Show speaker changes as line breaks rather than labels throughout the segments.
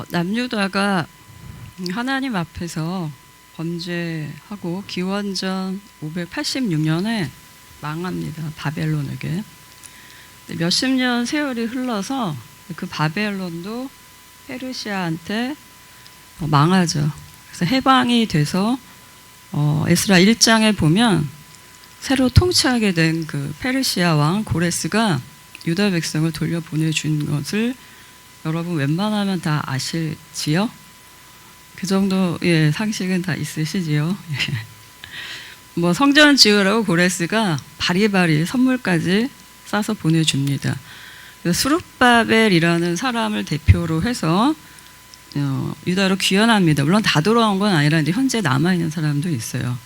남유다가 하나님 앞에서 범죄하고 기원전 586년에 망합니다. 바벨론에게. 몇십 년 세월이 흘러서 그 바벨론도 페르시아한테 망하죠. 그래서 해방이 돼서 에스라 1장에 보면 새로 통치하게 된 그 페르시아 왕 고레스가 유다 백성을 돌려보내준 것을 여러분 웬만하면 다 아실지요? 그 정도의 상식은 다 있으시지요? 뭐 성전 지으라고 고레스가 바리바리 선물까지 싸서 보내줍니다. 수룹바벨이라는 사람을 대표로 해서 유다로 귀환합니다. 물론 다 돌아온 건 아니라 이제 현재 남아있는 사람도 있어요.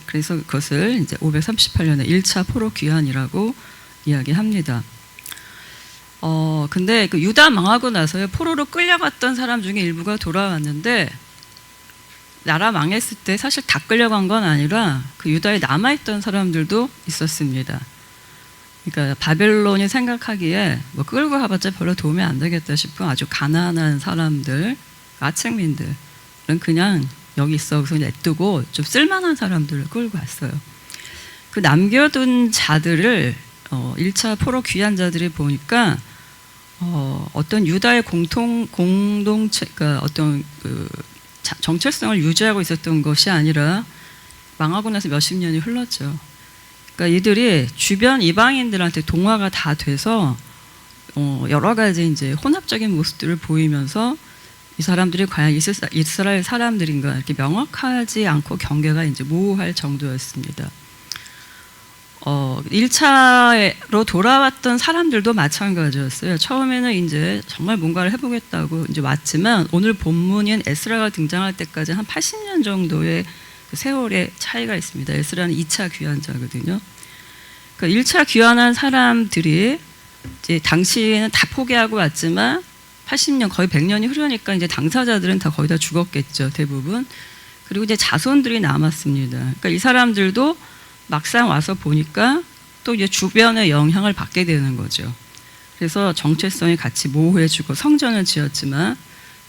그래서 그것을 이제 538년에 1차 포로 귀환이라고 이야기합니다. 근데 그 유다 망하고 나서요, 포로로 끌려갔던 사람 중에 일부가 돌아왔는데, 나라 망했을 때 사실 다 끌려간 건 아니라 그 유다에 남아있던 사람들도 있었습니다. 그러니까 바벨론이 생각하기에 뭐 끌고 가봤자 별로 도움이 안 되겠다 싶은 아주 가난한 사람들, 가책민들은 그냥 여기 있어 그래서 냅두고 좀 쓸만한 사람들을 끌고 왔어요. 그 남겨둔 자들을 1차 포로 귀환자들이 보니까 어떤 유다의 공동체, 그러니까 어떤 그 정체성을 유지하고 있었던 것이 아니라 망하고 나서 몇십 년이 흘렀죠. 그러니까 이들이 주변 이방인들한테 동화가 다 돼서 여러 가지 이제 혼합적인 모습들을 보이면서 이 사람들이 과연 이스라엘 사람들인가 이렇게 명확하지 않고 경계가 이제 모호할 정도였습니다. 1차로 돌아왔던 사람들도 마찬가지였어요. 처음에는 이제 정말 뭔가를 해보겠다고 이제 왔지만 오늘 본문인 에스라가 등장할 때까지 한 80년 정도의 세월의 차이가 있습니다. 에스라는 2차 귀환자거든요. 그러니까 1차 귀환한 사람들이 이제 당시에는 다 포기하고 왔지만 80년, 거의 100년이 흐르니까 이제 당사자들은 다 거의 다 죽었겠죠, 대부분. 그리고 이제 자손들이 남았습니다. 그러니까 이 사람들도 막상 와서 보니까 또 이제 주변의 영향을 받게 되는 거죠. 그래서 정체성이 같이 모호해지고 성전을 지었지만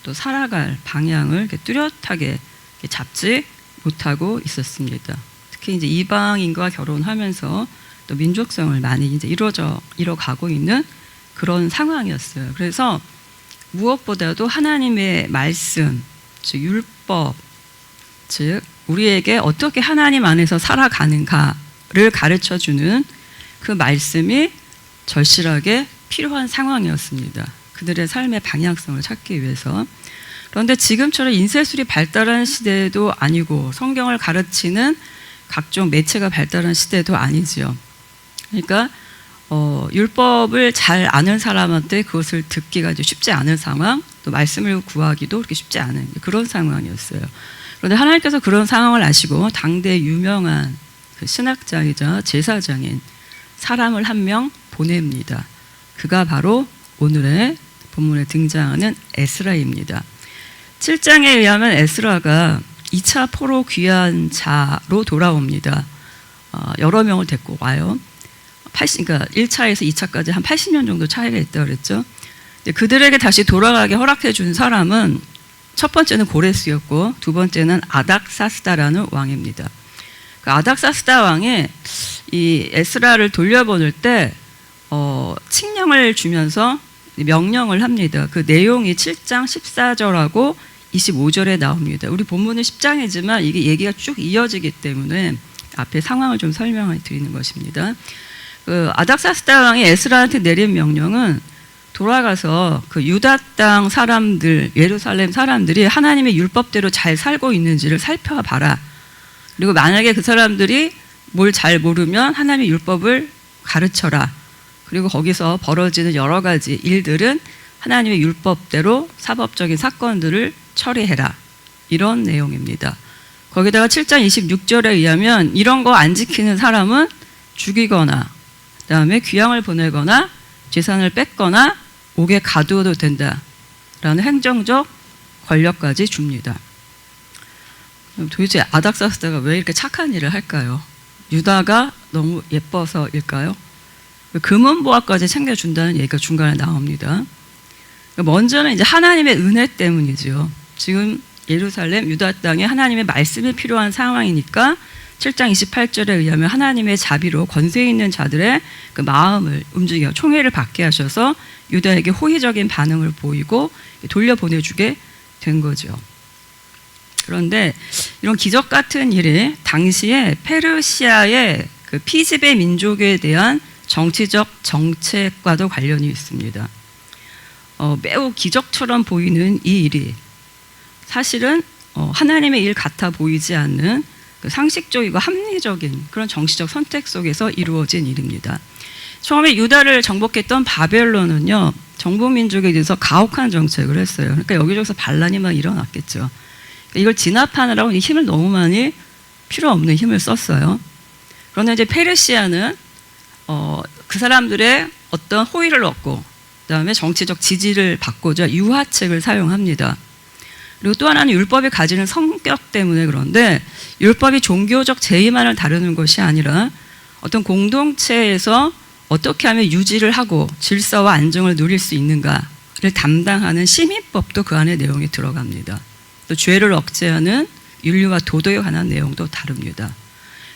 또 살아갈 방향을 이렇게 뚜렷하게 이렇게 잡지 못하고 있었습니다. 특히 이제 이방인과 결혼하면서 또 민족성을 많이 이제 이뤄가고 있는 그런 상황이었어요. 그래서 무엇보다도 하나님의 말씀, 즉 율법, 즉 우리에게 어떻게 하나님 안에서 살아가는가를 가르쳐주는 그 말씀이 절실하게 필요한 상황이었습니다. 그들의 삶의 방향성을 찾기 위해서. 그런데 지금처럼 인쇄술이 발달한 시대도 아니고 성경을 가르치는 각종 매체가 발달한 시대도 아니지요. 그러니까 율법을 잘 아는 사람한테 그것을 듣기가 이제 쉽지 않은 상황, 또 말씀을 구하기도 그렇게 쉽지 않은 그런 상황이었어요. 그런데 하나님께서 그런 상황을 아시고 당대 유명한 그 신학자이자 제사장인 사람을 한 명 보냅니다. 그가 바로 오늘의 본문에 등장하는 에스라입니다. 7장에 의하면 에스라가 2차 포로 귀환자로 돌아옵니다. 여러 명을 데리고 와요. 그러니까 1차에서 2차까지 한 80년 정도 차이가 있다고 그랬죠. 그들에게 다시 돌아가게 허락해 준 사람은 첫 번째는 고레스였고 두 번째는 아닥사스다라는 왕입니다. 그 아닥사스다 왕이 이 에스라를 돌려보낼 때 칙령을 주면서 명령을 합니다. 그 내용이 7장 14절하고 25절에 나옵니다. 우리 본문은 10장이지만 이게 얘기가 쭉 이어지기 때문에 앞에 상황을 좀 설명해 드리는 것입니다. 그 아닥사스다 왕이 에스라한테 내린 명령은 돌아가서 그 유다 땅 사람들, 예루살렘 사람들이 하나님의 율법대로 잘 살고 있는지를 살펴봐라. 그리고 만약에 그 사람들이 뭘 잘 모르면 하나님의 율법을 가르쳐라. 그리고 거기서 벌어지는 여러 가지 일들은 하나님의 율법대로 사법적인 사건들을 처리해라. 이런 내용입니다. 거기다가 7장 26절에 의하면 이런 거 안 지키는 사람은 죽이거나 그다음에 귀양을 보내거나 재산을 뺏거나 옥에 가두어도 된다라는 행정적 권력까지 줍니다. 도대체 아닥사스다가 왜 이렇게 착한 일을 할까요? 유다가 너무 예뻐서일까요? 금은보화까지 챙겨준다는 얘기가 중간에 나옵니다. 먼저는 이제 하나님의 은혜 때문이죠. 지금 예루살렘, 유다 땅에 하나님의 말씀이 필요한 상황이니까 7장 28절에 의하면 하나님의 자비로 권세 있는 자들의 그 마음을 움직여 총애를 받게 하셔서 유다에게 호의적인 반응을 보이고 돌려보내주게 된 거죠. 그런데 이런 기적 같은 일이 당시에 페르시아의 그 피지배 민족에 대한 정치적 정책과도 관련이 있습니다. 매우 기적처럼 보이는 이 일이 사실은 하나님의 일 같아 보이지 않는 그 상식적이고 합리적인 그런 정치적 선택 속에서 이루어진 일입니다. 처음에 유다를 정복했던 바벨론은요, 정복민족에 대해서 가혹한 정책을 했어요. 그러니까 여기저기서 반란이 막 일어났겠죠. 그러니까 이걸 진압하느라고 힘을 너무 많이 필요 없는 힘을 썼어요. 그런데 이제 페르시아는 그 사람들의 어떤 호의를 얻고 그다음에 정치적 지지를 받고자 유화책을 사용합니다. 그리고 또 하나는 율법이 가지는 성격 때문에 그런데 율법이 종교적 제의만을 다루는 것이 아니라 어떤 공동체에서 어떻게 하면 유지를 하고 질서와 안정을 누릴 수 있는가를 담당하는 시민법도 그 안에 내용이 들어갑니다. 또 죄를 억제하는 윤리와 도덕에 관한 내용도 다룹니다.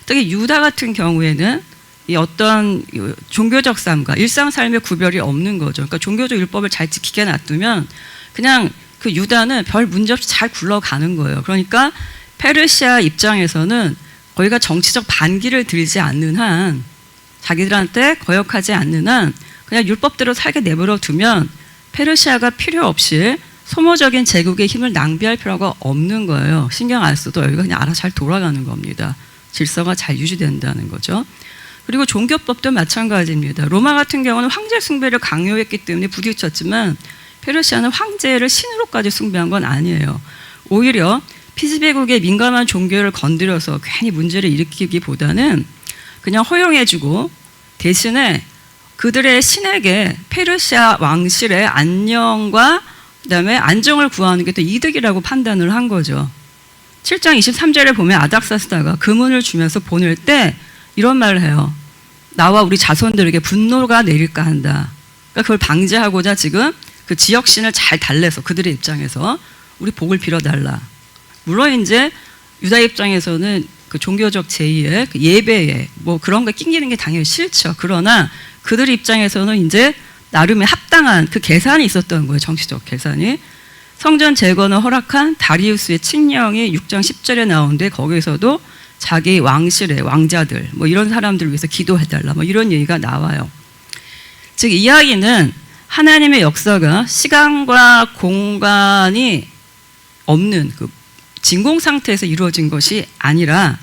특히 유다 같은 경우에는 이 어떤 종교적 삶과 일상 삶의 구별이 없는 거죠. 그러니까 종교적 율법을 잘 지키게 놔두면 그냥 그 유다는 별 문제 없이 잘 굴러가는 거예요. 그러니까 페르시아 입장에서는 거기가 정치적 반기를 들지 않는 한, 자기들한테 거역하지 않는 한 그냥 율법대로 살게 내버려 두면 페르시아가 필요 없이 소모적인 제국의 힘을 낭비할 필요가 없는 거예요. 신경 안 써도 여기가 그냥 알아서 잘 돌아가는 겁니다. 질서가 잘 유지된다는 거죠. 그리고 종교법도 마찬가지입니다. 로마 같은 경우는 황제 숭배를 강요했기 때문에 부딪혔지만 페르시아는 황제를 신으로까지 숭배한 건 아니에요. 오히려 피지배국의 민감한 종교를 건드려서 괜히 문제를 일으키기보다는 그냥 허용해주고 대신에 그들의 신에게 페르시아 왕실의 안녕과 그다음에 안정을 구하는 게 또 이득이라고 판단을 한 거죠. 7장 23절에 보면 아닥사스다가 금은을 주면서 보낼 때 이런 말을 해요. 나와 우리 자손들에게 분노가 내릴까 한다. 그러니까 그걸 방지하고자 지금 그 지역신을 잘 달래서 그들의 입장에서 우리 복을 빌어달라. 물론 이제 유다 입장에서는 그 종교적 제의에 그 예배에 뭐 그런 거 낑기는 게 당연히 싫죠. 그러나 그들 입장에서는 이제 나름의 합당한 그 계산이 있었던 거예요. 정치적 계산이. 성전 재건을 허락한 다리우스의 칙령이 6장 10절에 나오는데 거기서도 자기 왕실의 왕자들 뭐 이런 사람들을 위해서 기도해달라 뭐 이런 얘기가 나와요. 즉 이야기는 하나님의 역사가 시간과 공간이 없는 그 진공 상태에서 이루어진 것이 아니라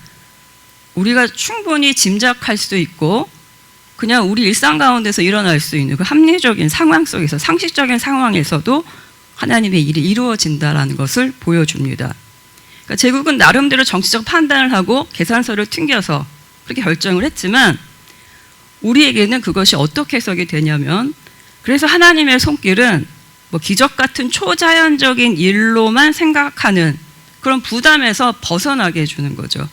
우리가 충분히 짐작할 수도 있고 그냥 우리 일상 가운데서 일어날 수 있는 그 합리적인 상황 속에서 상식적인 상황에서도 하나님의 일이 이루어진다라는 것을 보여줍니다. 그러니까 제국은 나름대로 정치적 판단을 하고 계산서를 튕겨서 그렇게 결정을 했지만 우리에게는 그것이 어떻게 해석이 되냐면 그래서 하나님의 손길은 뭐 기적 같은 초자연적인 일로만 생각하는 그런 부담에서 벗어나게 해주는 거죠.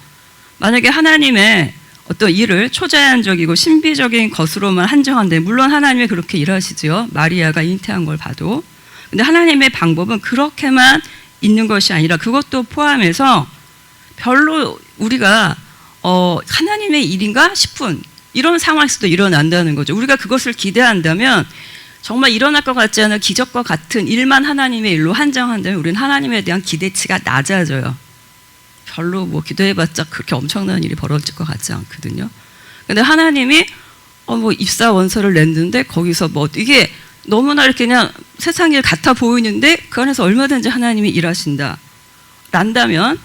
만약에 하나님의 어떤 일을 초자연적이고 신비적인 것으로만 한정한데 물론 하나님이 그렇게 일하시죠. 마리아가 잉태한 걸 봐도. 근데 하나님의 방법은 그렇게만 있는 것이 아니라 그것도 포함해서 별로 우리가 하나님의 일인가 싶은 이런 상황에서도 일어난다는 거죠. 우리가 그것을 기대한다면 정말 일어날 것 같지 않은 기적과 같은 일만 하나님의 일로 한정한다면 우리는 하나님에 대한 기대치가 낮아져요. 별로 뭐 기도해봤자 그렇게 엄청난 일이 벌어질 것 같지 않거든요. 근데 하나님이 뭐 입사 원서를 냈는데 거기서 뭐 이게 너무나 이렇게 그냥 세상 일 같아 보이는데 그 안에서 얼마든지 하나님이 일하신다. 란다면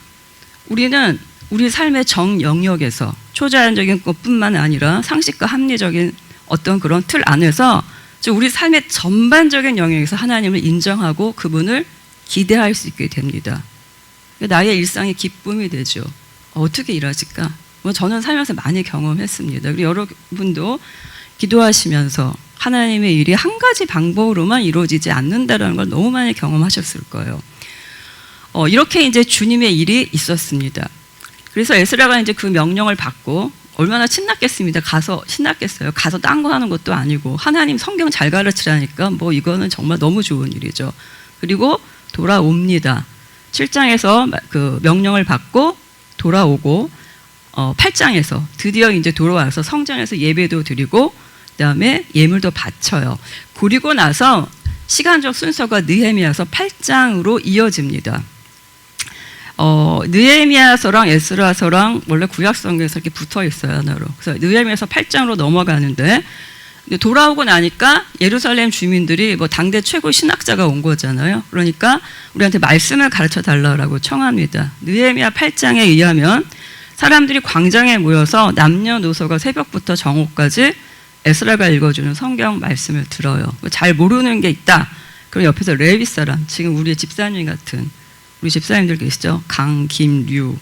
우리는 우리 삶의 정 영역에서 초자연적인 것뿐만 아니라 상식과 합리적인 어떤 그런 틀 안에서 우리 삶의 전반적인 영역에서 하나님을 인정하고 그분을 기대할 수 있게 됩니다. 나의 일상의 기쁨이 되죠. 어떻게 일하실까? 뭐 저는 살면서 많이 경험했습니다. 그리고 여러분도 기도하시면서 하나님의 일이 한 가지 방법으로만 이루어지지 않는다는 걸 너무 많이 경험하셨을 거예요. 이렇게 이제 주님의 일이 있었습니다. 그래서 에스라가 이제 그 명령을 받고 얼마나 신났겠습니다. 가서 신났겠어요. 가서 딴 거 하는 것도 아니고 하나님 성경 잘 가르치라니까 뭐 이거는 정말 너무 좋은 일이죠. 그리고 돌아옵니다. 7장에서 그 명령을 받고 돌아오고 8장에서 드디어 이제 돌아와서 성전에서 예배도 드리고 그다음에 예물도 바쳐요. 그리고 나서 시간적 순서가 느헤미야서 8장으로 이어집니다. 느헤미야서랑 에스라서랑 원래 구약성경에서 이렇게 붙어 있어요, 하나로. 그래서 느헤미야서 8장으로 넘어가는데 돌아오고 나니까 예루살렘 주민들이 뭐 당대 최고 신학자가 온 거잖아요. 그러니까 우리한테 말씀을 가르쳐 달라고 청합니다. 느헤미야 8장에 의하면 사람들이 광장에 모여서 남녀노소가 새벽부터 정오까지 에스라가 읽어주는 성경 말씀을 들어요. 잘 모르는 게 있다. 그럼 옆에서 레위 사람, 지금 우리의 집사님 같은 우리 집사님들 계시죠? 강, 김, 류,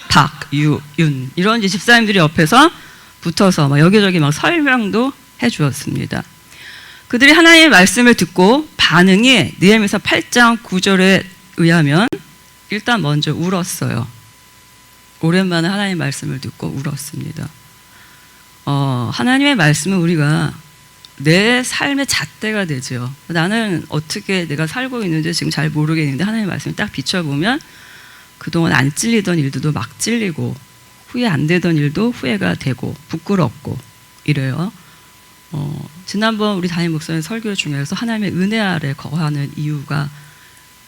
박, 유, 윤 이런 집사님들이 옆에서 붙어서 막 여기저기 막 설명도 해주었습니다. 그들이 하나님의 말씀을 듣고 반응이 느헤미야서 8장 9절에 의하면 일단 먼저 울었어요. 오랜만에 하나님의 말씀을 듣고 울었습니다. 하나님의 말씀은 우리가 내 삶의 잣대가 되죠. 나는 어떻게 내가 살고 있는지 지금 잘 모르겠는데 하나님의 말씀을 딱 비춰보면 그동안 안 찔리던 일들도 막 찔리고 후회 안 되던 일도 후회가 되고 부끄럽고 이래요. 지난번 우리 담임 목사님 설교 중에서 하나님의 은혜 아래 거하는 이유가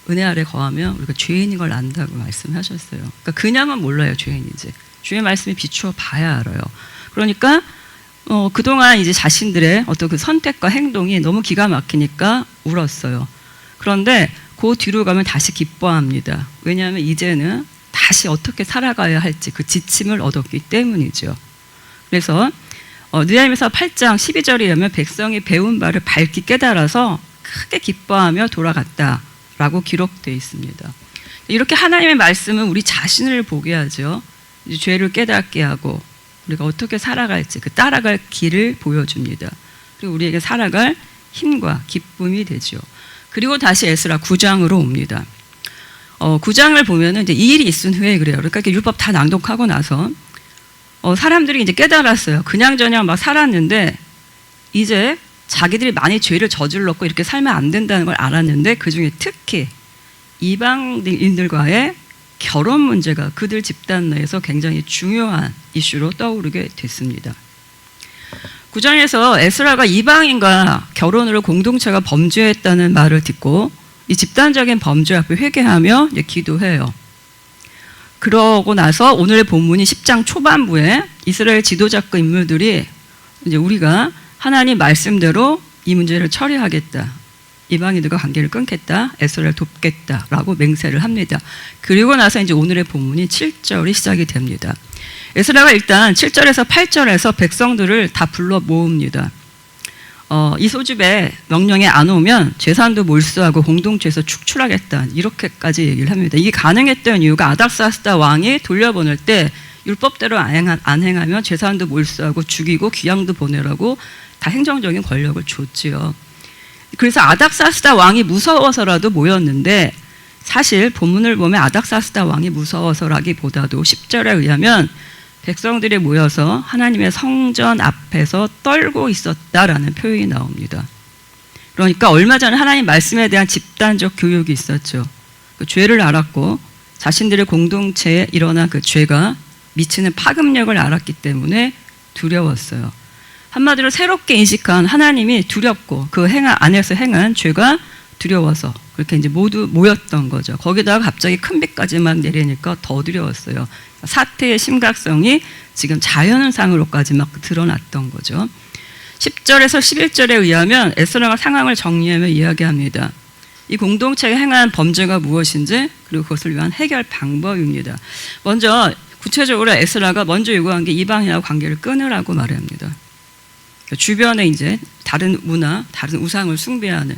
은혜 아래 거하면 우리가 죄인인 걸 안다고 말씀하셨어요. 그러니까 그냥은 몰라요, 죄인인지. 주의 말씀에 비추어 봐야 알아요. 그러니까 그동안 이제 자신들의 어떤 그 선택과 행동이 너무 기가 막히니까 울었어요. 그런데 그 뒤로 가면 다시 기뻐합니다. 왜냐하면 이제는 다시 어떻게 살아가야 할지 그 지침을 얻었기 때문이죠. 그래서 느헤미야서 8장 12절에 의하면 백성이 배운 바를 밝히 깨달아서 크게 기뻐하며 돌아갔다라고 기록되어 있습니다. 이렇게 하나님의 말씀은 우리 자신을 보게 하죠. 이제 죄를 깨닫게 하고 우리가 어떻게 살아갈지 그 따라갈 길을 보여줍니다. 그리고 우리에게 살아갈 힘과 기쁨이 되죠. 그리고 다시 에스라 9장으로 옵니다. 9장을 보면은 이제 이 일이 있은 후에 그래요. 그러니까 이렇게 율법 다 낭독하고 나서 사람들이 이제 깨달았어요. 그냥저냥 막 살았는데 이제 자기들이 많이 죄를 저질렀고 이렇게 살면 안 된다는 걸 알았는데 그 중에 특히 이방인들과의 결혼 문제가 그들 집단 내에서 굉장히 중요한 이슈로 떠오르게 됐습니다. 9장에서 에스라가 이방인과 결혼으로 공동체가 범죄했다는 말을 듣고 이 집단적인 범죄 앞에 회개하며 이제 기도해요. 그러고 나서 오늘의 본문이 10장 초반부에 이스라엘 지도자급 인물들이 이제 우리가 하나님 말씀대로 이 문제를 처리하겠다. 이방인들과 관계를 끊겠다. 에스라를 돕겠다라고 맹세를 합니다. 그리고 나서 이제 오늘의 본문이 7절이 시작이 됩니다. 에스라가 일단 7절에서 8절에서 백성들을 다 불러 모읍니다. 이 소집에 명령에 안 오면 재산도 몰수하고 공동체에서 축출하겠다. 이렇게까지 얘기를 합니다. 이게 가능했던 이유가 아닥사스다 왕이 돌려보낼 때 율법대로 안 행하면 재산도 몰수하고 죽이고 귀양도 보내라고 다 행정적인 권력을 줬지요. 그래서 아닥사스다 왕이 무서워서라도 모였는데 사실 본문을 보면 아닥사스다 왕이 무서워서라기보다도 10절에 의하면 백성들이 모여서 하나님의 성전 앞에서 떨고 있었다라는 표현이 나옵니다. 그러니까 얼마 전에 하나님 말씀에 대한 집단적 교육이 있었죠. 그 죄를 알았고 자신들의 공동체에 일어난 그 죄가 미치는 파급력을 알았기 때문에 두려웠어요. 한마디로 새롭게 인식한 하나님이 두렵고 그 안에서 행한 죄가 두려워서 그렇게 이제 모두 모였던 거죠. 거기다가 갑자기 큰 비까지 막 내리니까 더 두려웠어요. 사태의 심각성이 지금 자연상으로까지 막 드러났던 거죠. 10절에서 11절에 의하면 에스라가 상황을 정리하며 이야기합니다. 이 공동체가 행한 범죄가 무엇인지 그리고 그것을 위한 해결 방법입니다. 먼저 구체적으로 에스라가 먼저 요구한 게 이방인하고 관계를 끊으라고 말합니다. 주변에 이제 다른 문화, 다른 우상을 숭배하는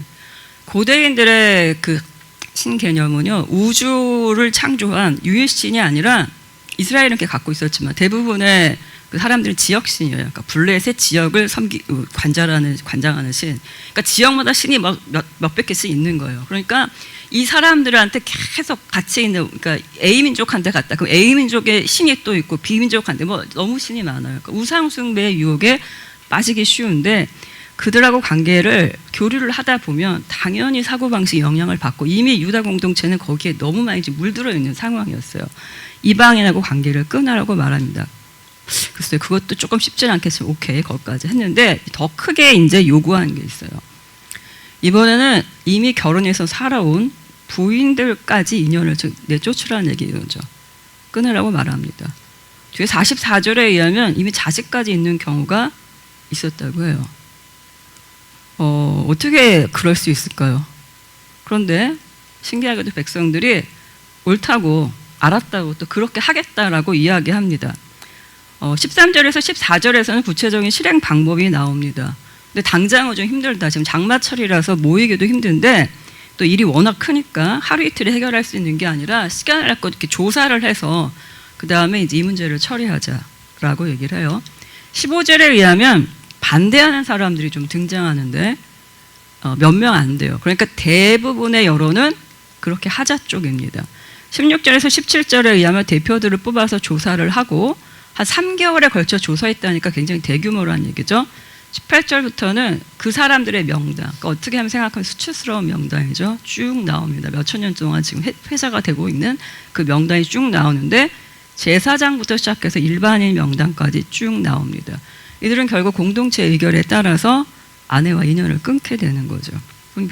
고대인들의 그 신개념은요, 우주를 창조한 유일신이 아니라 이스라엘은 이렇게 갖고 있었지만 대부분의 그 사람들은 지역신이에요. 그러니까 블레셋 지역을 관장하는 신. 그러니까 지역마다 신이 몇백 개씩 있는 거예요. 그러니까 이 사람들한테 계속 같이 있는, 그러니까 A민족한테 갔다. 그럼 A민족의 신이 또 있고 B민족한테 뭐 너무 신이 많아요. 그러니까 우상숭배의 유혹에 빠지기 쉬운데 그들하고 관계를 교류를 하다 보면 당연히 사고방식 영향을 받고 이미 유다 공동체는 거기에 너무 많이 물들어 있는 상황이었어요. 이방인하고 관계를 끊으라고 말합니다. 글쎄요, 그것도 조금 쉽지는 않겠지만 오케이, 거기까지 했는데 더 크게 이제 요구하는 게 있어요. 이번에는 이미 결혼해서 살아온 부인들까지 인연을 내쫓으라는 얘기죠. 끊으라고 말합니다. 뒤에 44절에 의하면 이미 자식까지 있는 경우가 있었다고 해요. 어떻게 그럴 수 있을까요? 그런데 신기하게도 백성들이 옳다고 알았다고 또 그렇게 하겠다라고 이야기합니다. 13절에서 14절에서는 구체적인 실행 방법이 나옵니다. 근데 당장은 좀 힘들다. 지금 장마철이라서 모이기도 힘든데 또 일이 워낙 크니까 하루 이틀에 해결할 수 있는 게 아니라 시간을 갖고 이렇게 조사를 해서 그 다음에 이제 이 문제를 처리하자라고 얘기를 해요. 15절에 의하면 반대하는 사람들이 좀 등장하는데 몇 명 안 돼요. 그러니까 대부분의 여론은 그렇게 하자 쪽입니다. 16절에서 17절에 의하면 대표들을 뽑아서 조사를 하고 한 3개월에 걸쳐 조사했다니까 굉장히 대규모라는 얘기죠. 18절부터는 그 사람들의 명단, 그러니까 어떻게 하면 생각하면 수치스러운 명단이죠. 쭉 나옵니다. 몇천 년 동안 지금 회자가 되고 있는 그 명단이 쭉 나오는데 제사장부터 시작해서 일반인 명단까지 쭉 나옵니다. 이들은 결국 공동체 의결에 따라서 아내와 인연을 끊게 되는 거죠.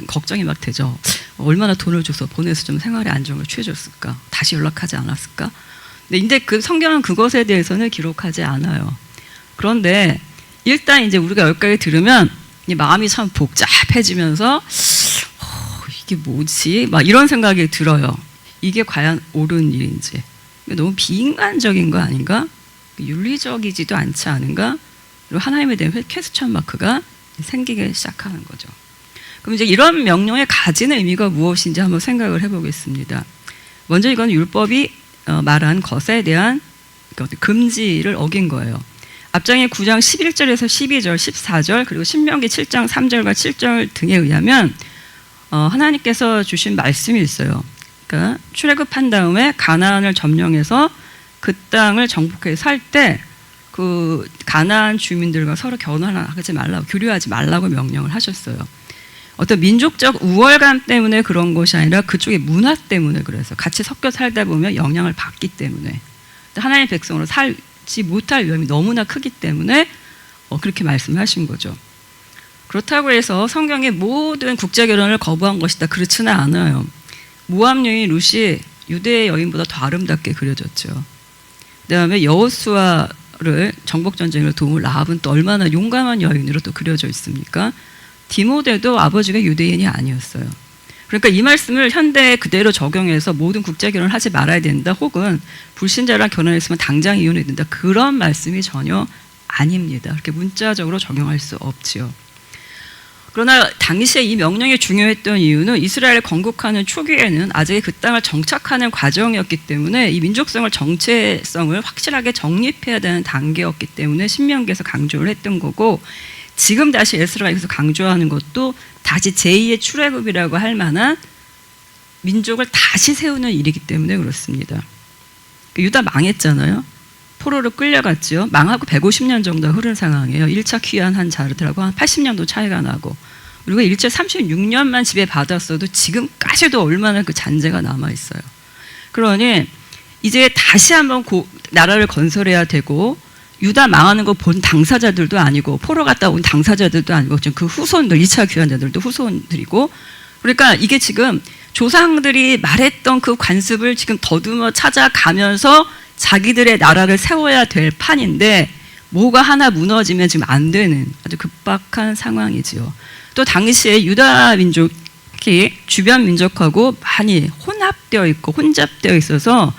걱정이 막 되죠. 얼마나 돈을 줘서 보내서 좀 생활의 안정을 취해줬을까? 다시 연락하지 않았을까? 근데 그 성경은 그것에 대해서는 기록하지 않아요. 그런데 일단 이제 우리가 여기까지 들으면 마음이 참 복잡해지면서 이게 뭐지? 막 이런 생각이 들어요. 이게 과연 옳은 일인지. 너무 비인간적인 거 아닌가? 윤리적이지도 않지 않은가? 그리고 하나님에 대한 퀘스천 마크가 생기기 시작하는 거죠. 그럼 이제 이런 명령의 가지는 의미가 무엇인지 한번 생각을 해보겠습니다. 먼저 이건 율법이 말한 것에 대한 금지를 어긴 거예요. 앞장의 9장 11절에서 12절, 14절 그리고 신명기 7장 3절과 7절 등에 의하면 하나님께서 주신 말씀이 있어요. 그러니까 출애굽한 다음에 가나안을 점령해서 그 땅을 정복해서 살 때 그 가나안 주민들과 서로 결혼하지 말라고, 교류하지 말라고 명령을 하셨어요. 어떤 민족적 우월감 때문에 그런 것이 아니라 그쪽의 문화 때문에 그래서 같이 섞여 살다 보면 영향을 받기 때문에 하나님의 백성으로 살지 못할 위험이 너무나 크기 때문에 그렇게 말씀하신 거죠. 그렇다고 해서 성경의 모든 국제결혼을 거부한 것이다. 그렇지는 않아요. 모압 여인 룻이 유대 여인보다 더 아름답게 그려졌죠. 그 다음에 여호수아를 정복전쟁을 도울 라합은 또 얼마나 용감한 여인으로 또 그려져 있습니까? 디모데도 아버지가 유대인이 아니었어요. 그러니까 이 말씀을 현대에 그대로 적용해서 모든 국제결혼을 하지 말아야 된다, 혹은 불신자랑 결혼했으면 당장 이혼해야 된다, 그런 말씀이 전혀 아닙니다. 그렇게 문자적으로 적용할 수 없지요. 그러나 당시에 이 명령이 중요했던 이유는 이스라엘을 건국하는 초기에는 아직 그 땅을 정착하는 과정이었기 때문에 이 민족성을, 정체성을 확실하게 정립해야 되는 단계였기 때문에 신명기에서 강조를 했던 거고, 지금 다시 에스라가 여기서 강조하는 것도 다시 제2의 출애굽이라고 할 만한 민족을 다시 세우는 일이기 때문에 그렇습니다. 유다 망했잖아요. 포로로 끌려갔죠. 망하고 150년 정도 흐른 상황이에요. 1차 귀환한 자들하고 한 80년도 차이가 나고, 그리고 일제 36년만 지배받았어도 지금까지도 얼마나 그 잔재가 남아있어요. 그러니 이제 다시 한번 나라를 건설해야 되고, 유다 망하는 거 본 당사자들도 아니고 포로 갔다 온 당사자들도 아니고 그 후손들, 2차 귀환자들도 후손들이고, 그러니까 이게 지금 조상들이 말했던 그 관습을 지금 더듬어 찾아가면서 자기들의 나라를 세워야 될 판인데 뭐가 하나 무너지면 지금 안 되는 아주 급박한 상황이지요. 또 당시에 유다 민족이 주변 민족하고 많이 혼합되어 있고 혼잡되어 있어서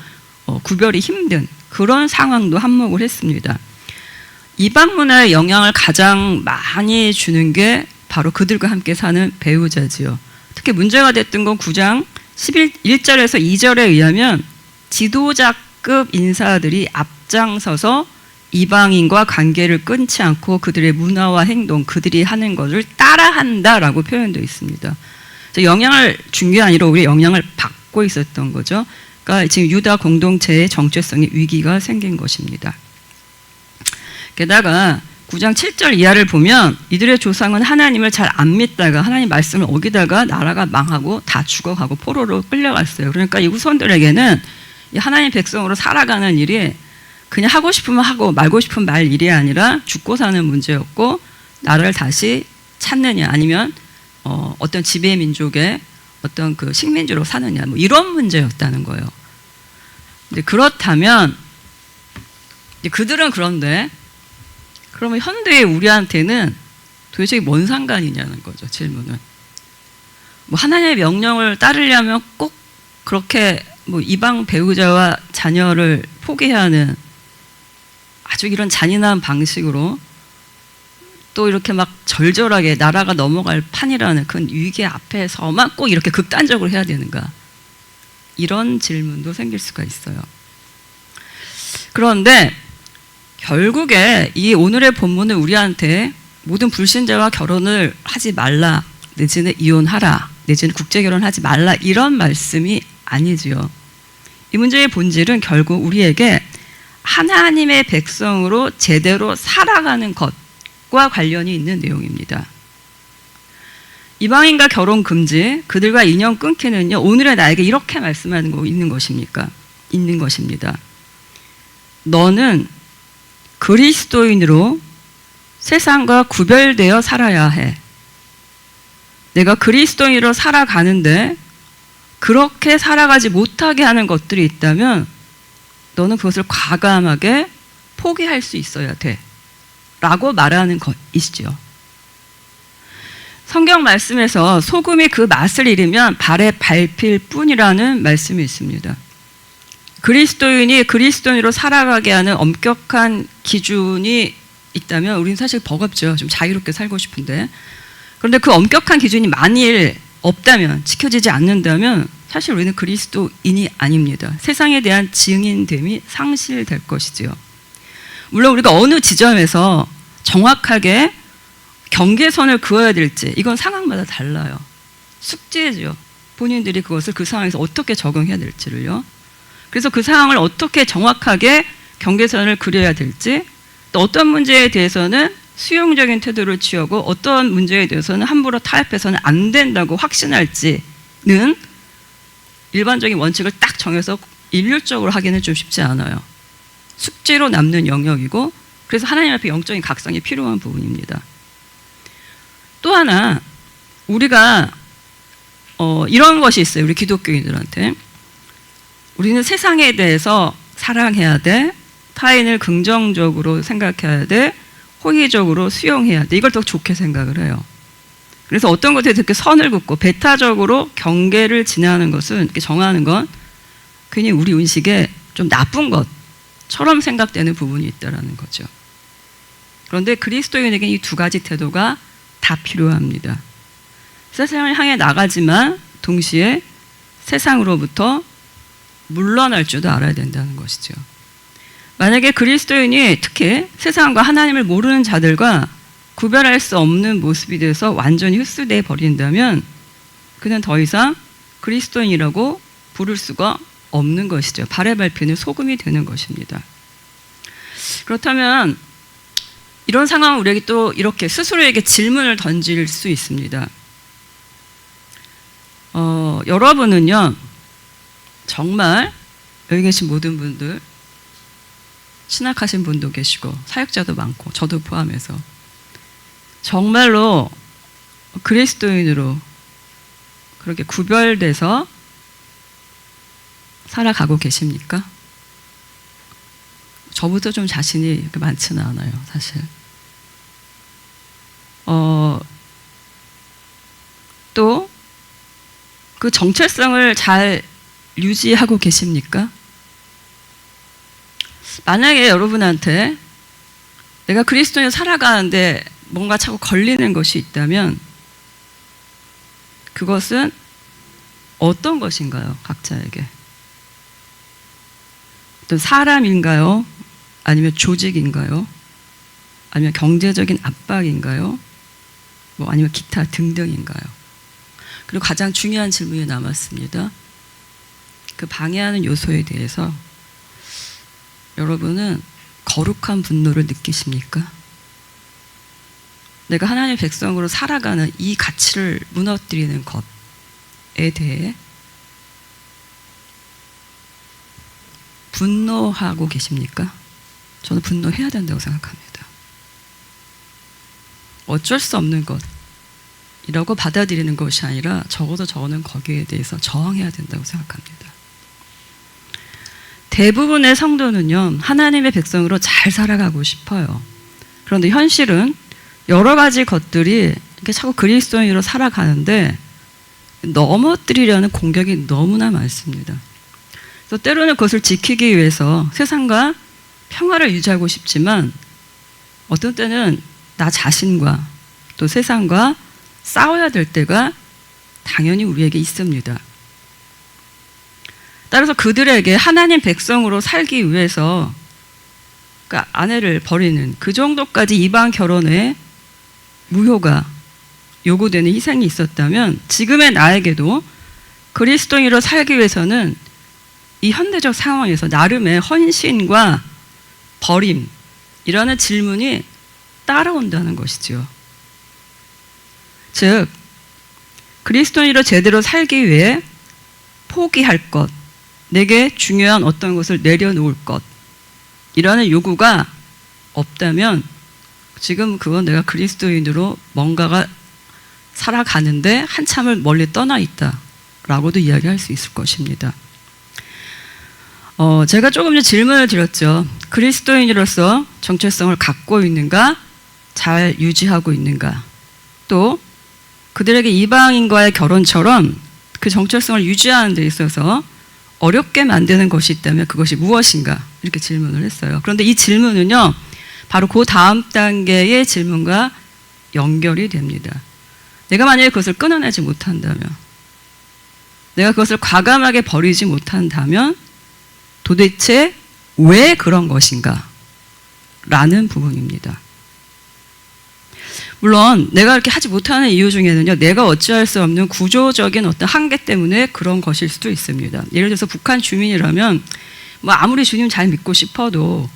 구별이 힘든 그런 상황도 한몫을 했습니다. 이방 문화의 영향을 가장 많이 주는 게 바로 그들과 함께 사는 배우자지요. 특히 문제가 됐던 건 9장 1절에서 2절에 의하면 지도자급 인사들이 앞장서서 이방인과 관계를 끊지 않고 그들의 문화와 행동, 그들이 하는 것을 따라한다라고 표현되어 있습니다. 영향을 준 게 아니라 오히려 영향을 받고 있었던 거죠. 그러니까 지금 유다 공동체의 정체성의 위기가 생긴 것입니다. 게다가 9장 7절 이하를 보면 이들의 조상은 하나님을 잘 안 믿다가 하나님 말씀을 어기다가 나라가 망하고 다 죽어가고 포로로 끌려갔어요. 그러니까 이 후손들에게는 이 하나님 백성으로 살아가는 일이 그냥 하고 싶으면 하고 말고 싶으면 말 일이 아니라 죽고 사는 문제였고, 나라를 다시 찾느냐 아니면 어떤 지배 민족의 어떤 그 식민지로 사느냐 뭐 이런 문제였다는 거예요. 근데 그렇다면 그들은 그런데 그러면 현대의 우리한테는 도대체 뭔 상관이냐는 거죠. 질문은. 뭐 하나님의 명령을 따르려면 꼭 그렇게 뭐 이방 배우자와 자녀를 포기해야 하는 아주 이런 잔인한 방식으로 또 이렇게 막 절절하게 나라가 넘어갈 판이라는 그 위기 앞에서만 꼭 이렇게 극단적으로 해야 되는가, 이런 질문도 생길 수가 있어요. 그런데 결국에 이 오늘의 본문은 우리한테 모든 불신자와 결혼을 하지 말라, 내지는 이혼하라, 내지는 국제결혼하지 말라, 이런 말씀이 아니지요. 이 문제의 본질은 결국 우리에게 하나님의 백성으로 제대로 살아가는 것과 관련이 있는 내용입니다. 이방인과 결혼 금지, 그들과 인연 끊기는요, 오늘의 나에게 이렇게 말씀하는 거 있는 것입니까? 있는 것입니다. 너는 그리스도인으로 세상과 구별되어 살아야 해. 내가 그리스도인으로 살아가는데 그렇게 살아가지 못하게 하는 것들이 있다면 너는 그것을 과감하게 포기할 수 있어야 돼 라고 말하는 것이죠. 성경 말씀에서 소금이 그 맛을 잃으면 발에 밟힐 뿐이라는 말씀이 있습니다. 그리스도인이 그리스도인으로 살아가게 하는 엄격한 기준이 있다면 우리는 사실 버겁죠. 좀 자유롭게 살고 싶은데. 그런데 그 엄격한 기준이 만일 없다면, 지켜지지 않는다면 사실 우리는 그리스도인이 아닙니다. 세상에 대한 증인됨이 상실될 것이지요. 물론 우리가 어느 지점에서 정확하게 경계선을 그어야 될지 이건 상황마다 달라요. 숙제죠. 본인들이 그것을 그 상황에서 어떻게 적용해야 될지를요. 그래서 그 상황을 어떻게 정확하게 경계선을 그려야 될지, 또 어떤 문제에 대해서는 수용적인 태도를 취하고 어떤 문제에 대해서는 함부로 타협해서는 안 된다고 확신할지는 일반적인 원칙을 딱 정해서 일률적으로 하기는 좀 쉽지 않아요. 숙제로 남는 영역이고, 그래서 하나님 앞에 영적인 각성이 필요한 부분입니다. 또 하나 우리가 이런 것이 있어요. 우리 기독교인들한테. 우리는 세상에 대해서 사랑해야 돼, 타인을 긍정적으로 생각해야 돼, 호의적으로 수용해야 돼, 이걸 더 좋게 생각을 해요. 그래서 어떤 것에 이렇게 선을 긋고 배타적으로 경계를 지나는 것은, 이렇게 정하는 건 괜히 우리 의식에 좀 나쁜 것처럼 생각되는 부분이 있다는 거죠. 그런데 그리스도인에게 이 두 가지 태도가 다 필요합니다. 세상을 향해 나가지만 동시에 세상으로부터 물러날 줄도 알아야 된다는 것이죠. 만약에 그리스도인이 특히 세상과 하나님을 모르는 자들과 구별할 수 없는 모습이 돼서 완전히 흡수돼 버린다면 그는 더 이상 그리스도인이라고 부를 수가 없는 것이죠. 발에 밟히는 소금이 되는 것입니다. 그렇다면 이런 상황은 우리에게 또 이렇게 스스로에게 질문을 던질 수 있습니다. 여러분은요, 정말 여기 계신 모든 분들, 신학하신 분도 계시고 사역자도 많고 저도 포함해서 정말로 그리스도인으로 그렇게 구별돼서 살아가고 계십니까? 저부터 좀 자신이 그렇게 많지는 않아요, 사실. 또 그 정체성을 잘 유지하고 계십니까? 만약에 여러분한테 내가 그리스도인으로 살아가는데 뭔가 자꾸 걸리는 것이 있다면 그것은 어떤 것인가요? 각자에게. 어떤 사람인가요? 아니면 조직인가요? 아니면 경제적인 압박인가요? 뭐 아니면 기타 등등인가요? 그리고 가장 중요한 질문이 남았습니다. 그 방해하는 요소에 대해서 여러분은 거룩한 분노를 느끼십니까? 내가 하나님의 백성으로 살아가는 이 가치를 무너뜨리는 것에 대해 분노하고 계십니까? 저는 분노해야 된다고 생각합니다. 어쩔 수 없는 것이라고 받아들이는 것이 아니라 적어도 저는 거기에 대해서 저항해야 된다고 생각합니다. 대부분의 성도는요, 하나님의 백성으로 잘 살아가고 싶어요. 그런데 현실은 여러 가지 것들이 이렇게 자꾸 그리스도인으로 살아가는데 넘어뜨리려는 공격이 너무나 많습니다. 그래서 때로는 그것을 지키기 위해서 세상과 평화를 유지하고 싶지만 어떤 때는 나 자신과 또 세상과 싸워야 될 때가 당연히 우리에게 있습니다. 따라서 그들에게 하나님 백성으로 살기 위해서 그러니까 아내를 버리는 그 정도까지 이방 결혼에 무효가 요구되는 희생이 있었다면 지금의 나에게도 그리스도인으로 살기 위해서는 이 현대적 상황에서 나름의 헌신과 버림이라는 질문이 따라온다는 것이죠. 즉 그리스도인으로 제대로 살기 위해 포기할 것, 내게 중요한 어떤 것을 내려놓을 것 이라는 요구가 없다면 지금 그건 내가 그리스도인으로 뭔가가 살아가는데 한참을 멀리 떠나 있다라고도 이야기할 수 있을 것입니다. 제가 조금 전에 질문을 드렸죠. 그리스도인으로서 정체성을 갖고 있는가? 잘 유지하고 있는가? 또 그들에게 이방인과의 결혼처럼 그 정체성을 유지하는 데 있어서 어렵게 만드는 것이 있다면 그것이 무엇인가? 이렇게 질문을 했어요. 그런데 이 질문은요, 바로 그 다음 단계의 질문과 연결이 됩니다. 내가 만약에 그것을 끊어내지 못한다면, 내가 그것을 과감하게 버리지 못한다면 도대체 왜 그런 것인가? 라는 부분입니다. 물론 내가 이렇게 하지 못하는 이유 중에는요, 내가 어찌할 수 없는 구조적인 어떤 한계 때문에 그런 것일 수도 있습니다. 예를 들어서 북한 주민이라면 뭐 아무리 주님 잘 믿고 싶어도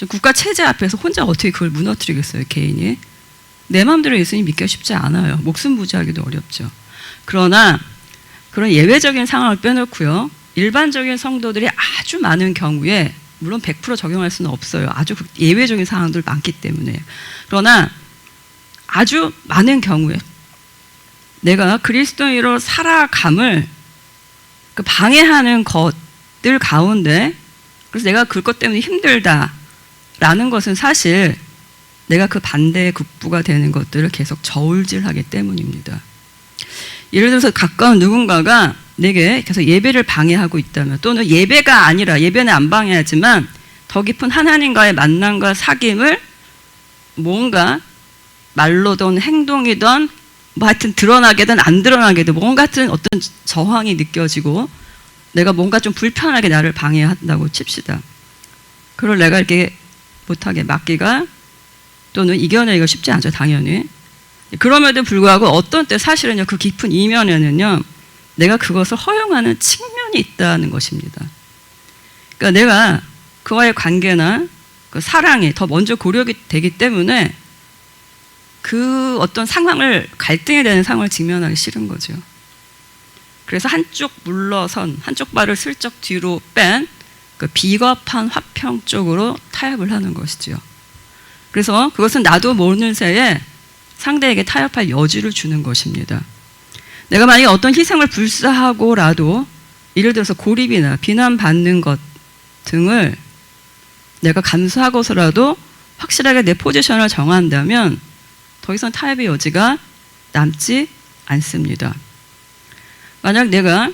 국가 체제 앞에서 혼자 어떻게 그걸 무너뜨리겠어요, 개인이. 내 마음대로 예수님 믿기가 쉽지 않아요. 목숨 부지하기도 어렵죠. 그러나 그런 예외적인 상황을 빼놓고요, 일반적인 성도들이 아주 많은 경우에, 물론 100% 적용할 수는 없어요. 아주 예외적인 상황들 많기 때문에. 그러나 아주 많은 경우에 내가 그리스도인으로 살아감을 방해하는 것들 가운데, 그래서 내가 그것 때문에 힘들다라는 것은 사실 내가 그 반대의 극부가 되는 것들을 계속 저울질하기 때문입니다. 예를 들어서 가까운 누군가가 내게 계속 예배를 방해하고 있다면, 또는 예배가 아니라, 예배는 안 방해하지만 더 깊은 하나님과의 만남과 사귐을 뭔가 말로든 행동이든 뭐 하여튼 드러나게든 안 드러나게든 뭔가 같은 어떤 저항이 느껴지고 내가 뭔가 좀 불편하게 나를 방해한다고 칩시다. 그걸 내가 이렇게 못하게 막기가 또는 이겨내기가 쉽지 않죠, 당연히. 그럼에도 불구하고 어떤 때 사실은요, 그 깊은 이면에는요, 내가 그것을 허용하는 측면이 있다는 것입니다. 그러니까 내가 그와의 관계나 그 사랑이 더 먼저 고려가 되기 때문에 그 어떤 상황을, 갈등이 되는 상황을 직면하기 싫은 거죠. 그래서 한쪽 물러선, 한쪽 발을 슬쩍 뒤로 뺀 그 비겁한 화평 쪽으로 타협을 하는 것이죠. 그래서 그것은 나도 모르는 새에 상대에게 타협할 여지를 주는 것입니다. 내가 만약에 어떤 희생을 불사하고라도, 예를 들어서 고립이나 비난받는 것 등을 내가 감수하고서라도 확실하게 내 포지션을 정한다면 더 이상 타협의 여지가 남지 않습니다. 만약 내가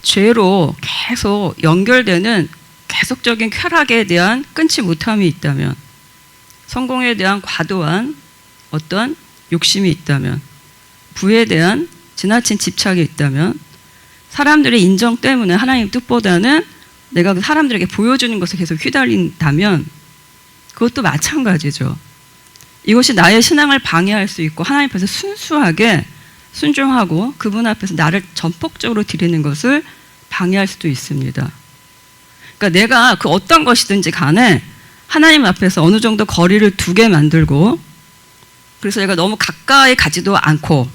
죄로 계속 연결되는 계속적인 쾌락에 대한 끊지 못함이 있다면, 성공에 대한 과도한 어떤 욕심이 있다면, 부에 대한 지나친 집착이 있다면, 사람들의 인정 때문에 하나님 뜻보다는 내가 사람들에게 보여주는 것을 계속 휘달린다면 그것도 마찬가지죠. 이것이 나의 신앙을 방해할 수 있고 하나님 앞에서 순수하게 순종하고 그분 앞에서 나를 전폭적으로 드리는 것을 방해할 수도 있습니다. 그러니까 내가 그 어떤 것이든지 간에 하나님 앞에서 어느 정도 거리를 두게 만들고, 그래서 내가 너무 가까이 가지도 않고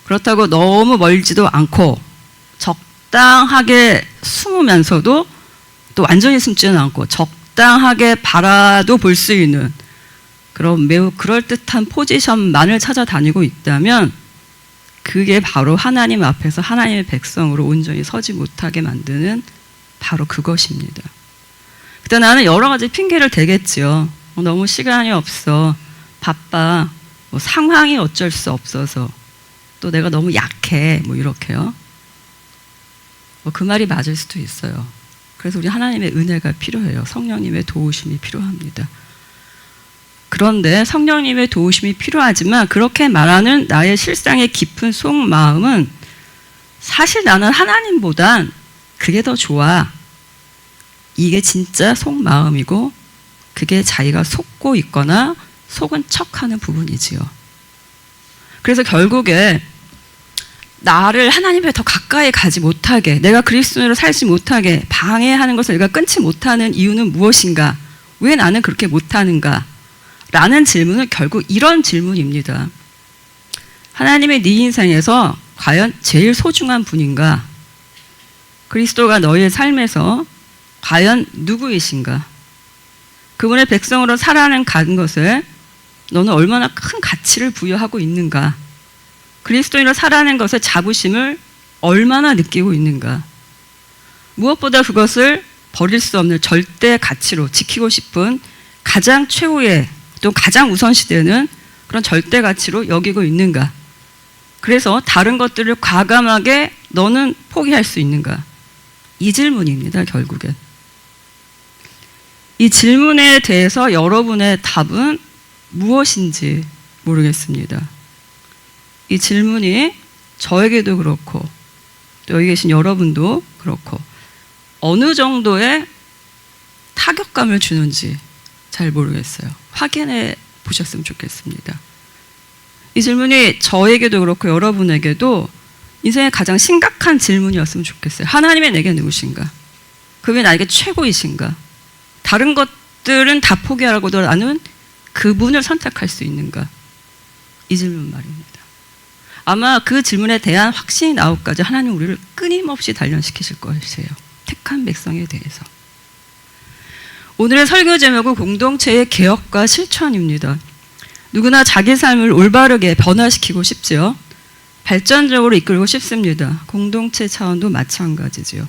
그렇다고 너무 멀지도 않고 적당하게 숨으면서도 또 완전히 숨지는 않고 적당하게 바라도 볼 수 있는 그런 매우 그럴듯한 포지션만을 찾아다니고 있다면 그게 바로 하나님 앞에서 하나님의 백성으로 온전히 서지 못하게 만드는 바로 그것입니다. 그때 나는 여러 가지 핑계를 대겠지요. 너무 시간이 없어, 바빠, 뭐 상황이 어쩔 수 없어서, 또 내가 너무 약해, 뭐 이렇게요. 뭐 그 말이 맞을 수도 있어요. 그래서 우리 하나님의 은혜가 필요해요. 성령님의 도우심이 필요합니다. 그런데 성령님의 도우심이 필요하지만 그렇게 말하는 나의 실상의 깊은 속마음은 사실 나는 하나님보단 그게 더 좋아. 이게 진짜 속마음이고 그게 자기가 속고 있거나 속은 척하는 부분이지요. 그래서 결국에 나를 하나님에 더 가까이 가지 못하게, 내가 그리스도인으로 살지 못하게 방해하는 것을 내가 끊지 못하는 이유는 무엇인가? 왜 나는 그렇게 못하는가? 라는 질문은 결국 이런 질문입니다. 하나님의 네 인생에서 과연 제일 소중한 분인가? 그리스도가 너의 삶에서 과연 누구이신가? 그분의 백성으로 살아가는 것에 너는 얼마나 큰 가치를 부여하고 있는가? 그리스도인으로 살아가는 것의 자부심을 얼마나 느끼고 있는가? 무엇보다 그것을 버릴 수 없는 절대 가치로 지키고 싶은 가장 최후의 또 가장 우선시되는 그런 절대 가치로 여기고 있는가? 그래서 다른 것들을 과감하게 너는 포기할 수 있는가? 이 질문입니다, 결국엔. 이 질문에 대해서 여러분의 답은 무엇인지 모르겠습니다. 이 질문이 저에게도 그렇고 또 여기 계신 여러분도 그렇고 어느 정도의 타격감을 주는지 잘 모르겠어요. 확인해 보셨으면 좋겠습니다. 이 질문이 저에게도 그렇고 여러분에게도 인생의 가장 심각한 질문이었으면 좋겠어요. 하나님의 내게 누구신가? 그분이 나에게 최고이신가? 다른 것들은 다 포기하라고도 나는 그분을 선택할 수 있는가? 이 질문 말입니다. 아마 그 질문에 대한 확신이 나오기까지 하나님 우리를 끊임없이 단련시키실 것이에요. 택한 백성에 대해서. 오늘의 설교 제목은 공동체의 개혁과 실천입니다. 누구나 자기 삶을 올바르게 변화시키고 싶지요. 발전적으로 이끌고 싶습니다. 공동체 차원도 마찬가지지요.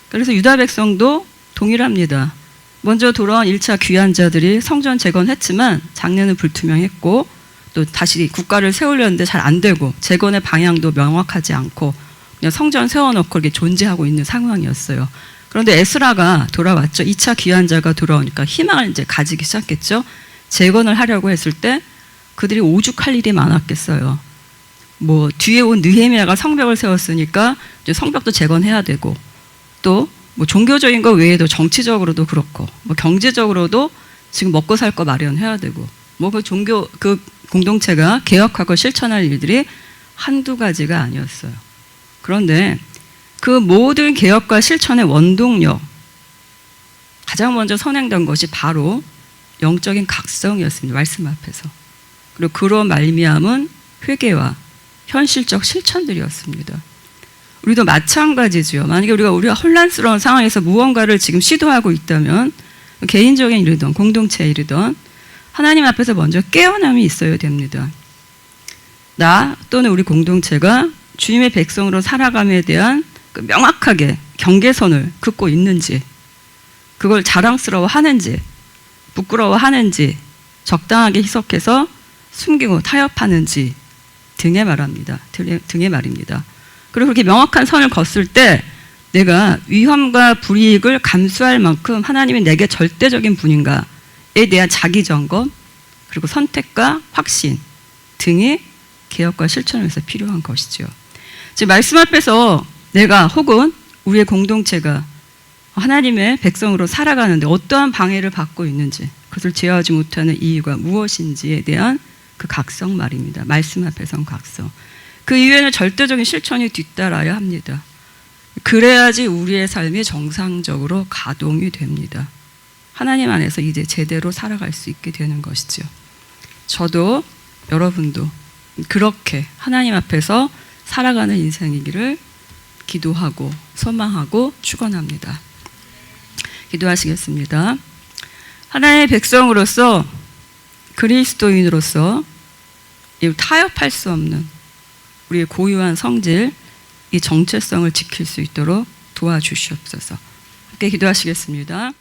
그래서 유다 백성도 동일합니다. 먼저 돌아온 1차 귀환자들이 성전 재건했지만 작년은 불투명했고 또 다시 국가를 세우려는데 잘 안 되고 재건의 방향도 명확하지 않고 그냥 성전 세워놓고 이렇게 존재하고 있는 상황이었어요. 그런데 에스라가 돌아왔죠. 2차 귀환자가 돌아오니까 희망을 이제 가지기 시작했죠. 재건을 하려고 했을 때 그들이 오죽할 일이 많았겠어요. 뭐 뒤에 온 느헤미야가 성벽을 세웠으니까 이제 성벽도 재건해야 되고 또 뭐 종교적인 거 외에도 정치적으로도 그렇고 뭐 경제적으로도 지금 먹고 살 거 마련해야 되고 뭐 그 종교 그 공동체가 개혁하고 실천할 일들이 한두 가지가 아니었어요. 그런데 그 모든 개혁과 실천의 원동력 가장 먼저 선행된 것이 바로 영적인 각성이었습니다. 말씀 앞에서. 그리고 그런 말미암은 회개와 현실적 실천들이었습니다. 우리도 마찬가지죠. 만약에 우리가 혼란스러운 상황에서 무언가를 지금 시도하고 있다면 개인적인 일이든 공동체 일이든 하나님 앞에서 먼저 깨어남이 있어야 됩니다. 나 또는 우리 공동체가 주님의 백성으로 살아감에 대한 그 명확하게 경계선을 긋고 있는지, 그걸 자랑스러워하는지, 부끄러워하는지, 적당하게 희석해서 숨기고 타협하는지 등의 말입니다. 그리고 그렇게 명확한 선을 걷을 때 내가 위험과 불이익을 감수할 만큼 하나님이 내게 절대적인 분인가에 대한 자기점검, 그리고 선택과 확신 등이 개혁과 실천을 위해서 필요한 것이죠. 지금 말씀 앞에서 내가 혹은 우리의 공동체가 하나님의 백성으로 살아가는데 어떠한 방해를 받고 있는지, 그것을 제어하지 못하는 이유가 무엇인지에 대한 그 각성 말입니다. 말씀 앞에서는 각성. 그 이후에는 절대적인 실천이 뒤따라야 합니다. 그래야지 우리의 삶이 정상적으로 가동이 됩니다. 하나님 안에서 이제 제대로 살아갈 수 있게 되는 것이죠. 저도 여러분도 그렇게 하나님 앞에서 살아가는 인생이기를 기도하고 소망하고 축원합니다. 기도하시겠습니다. 하나님의 백성으로서 그리스도인으로서 타협할 수 없는 우리의 고유한 성질, 이 정체성을 지킬 수 있도록 도와주시옵소서. 함께 기도하시겠습니다.